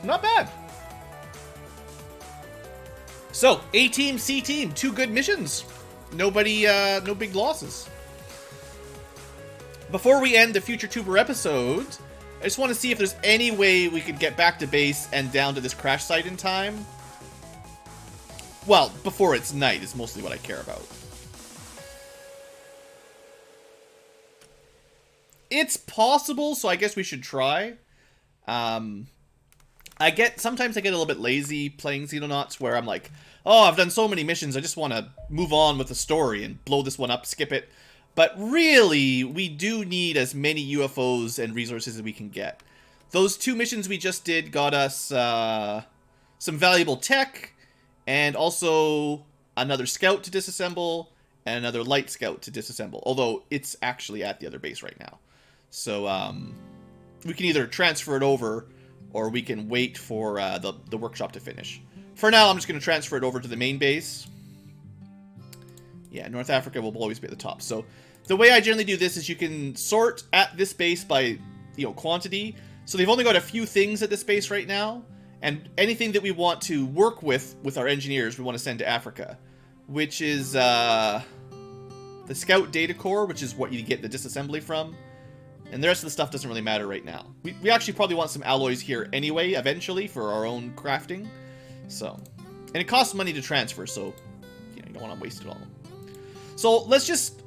Speaker 1: Not bad. So, A team, C team, 2 good missions. Nobody, no big losses. Before we end the Future Tuber episode, I just want to see if there's any way we could get back to base and down to this crash site in time. Well, before it's night is mostly what I care about. It's possible, so I guess we should try. Sometimes I get a little bit lazy playing Xenonauts where I'm like, oh, I've done so many missions, I just want to move on with the story and blow this one up, skip it. But really, we do need as many UFOs and resources as we can get. Those 2 missions we just did got us some valuable tech, and also another scout to disassemble, and another light scout to disassemble. Although, it's actually at the other base right now. So, we can either transfer it over, or we can wait for the workshop to finish. For now, I'm just going to transfer it over to the main base. Yeah, North Africa will always be at the top. So, the way I generally do this is you can sort at this base by, quantity. So they've only got a few things at this base right now. And anything that we want to work with our engineers, we want to send to Africa. Which is, the Scout Data Core, which is what you get the disassembly from. And the rest of the stuff doesn't really matter right now. We actually probably want some alloys here anyway, eventually, for our own crafting. So, and it costs money to transfer, so, you don't want to waste it all. So, let's just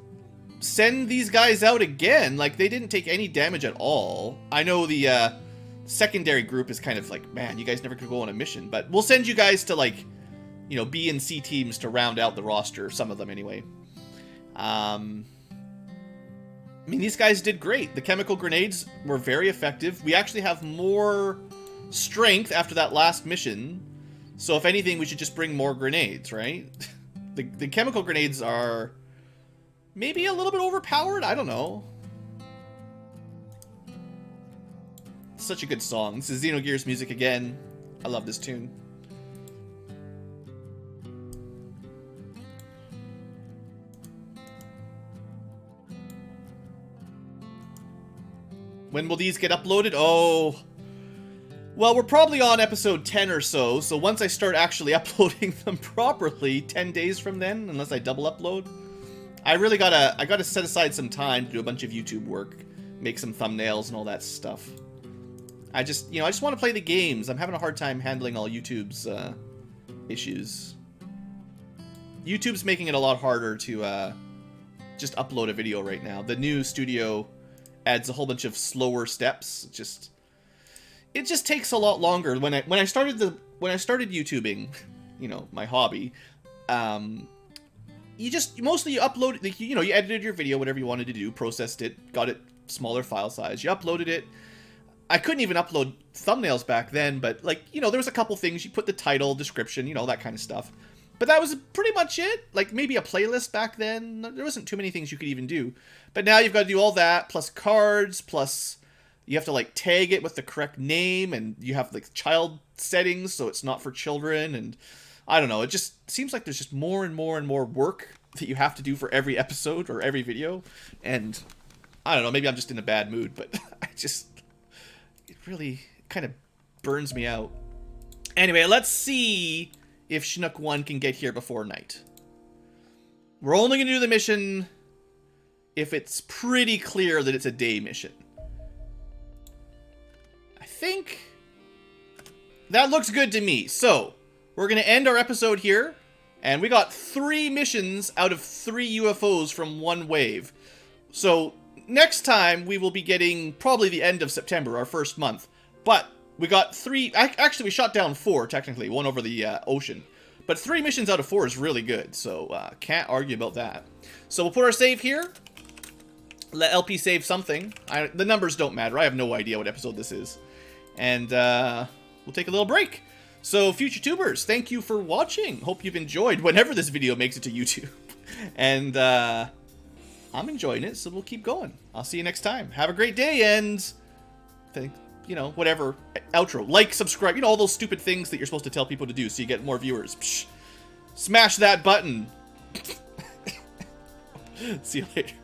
Speaker 1: send these guys out again. Like, they didn't take any damage at all. I know the secondary group is kind of like, man, you guys never could go on a mission. But we'll send you guys to, like, B and C teams to round out the roster. Some of them, anyway. I mean, these guys did great. The chemical grenades were very effective. We actually have more strength after that last mission. So, if anything, we should just bring more grenades, right? The chemical grenades are maybe a little bit overpowered? I don't know. It's such a good song. This is Xenogears music again. I love this tune. When will these get uploaded? Oh, well, we're probably on episode 10 or so, so once I start actually uploading them properly, 10 days from then, unless I double upload, I gotta set aside some time to do a bunch of YouTube work, make some thumbnails and all that stuff. I just want to play the games. I'm having a hard time handling all YouTube's issues. YouTube's making it a lot harder to just upload a video right now. The new studio adds a whole bunch of slower steps. It just takes a lot longer. When I started YouTubing, my hobby, you upload, like, you edited your video, whatever you wanted to do, processed it, got it smaller file size, you uploaded it. I couldn't even upload thumbnails back then, but, like, there was a couple things. You put the title, description, that kind of stuff. But that was pretty much it. Like, maybe a playlist back then. There wasn't too many things you could even do. But now you've got to do all that, plus cards, plus you have to, like, tag it with the correct name, and you have, like, child settings, so it's not for children, and I don't know. It just seems like there's just more and more and more work that you have to do for every episode or every video. And I don't know, maybe I'm just in a bad mood, but it really kind of burns me out. Anyway, let's see if Chinook 1 can get here before night. We're only going to do the mission if it's pretty clear that it's a day mission. I think that looks good to me. So, we're going to end our episode here. And we got 3 missions out of 3 UFOs from one wave. So, next time we will be getting probably the end of September, our first month. But we got 3... Actually, we shot down 4, technically. 1 over the ocean. But 3 missions out of 4 is really good. So, can't argue about that. So, we'll put our save here. Let LP save something. The numbers don't matter. I have no idea what episode this is. And we'll take a little break. So, future tubers, thank you for watching. Hope you've enjoyed whenever this video makes it to YouTube. And I'm enjoying it, so we'll keep going. I'll see you next time. Have a great day, and you know, whatever. Outro. Like, subscribe. You know, all those stupid things that you're supposed to tell people to do so you get more viewers. Psh. Smash that button. See you later.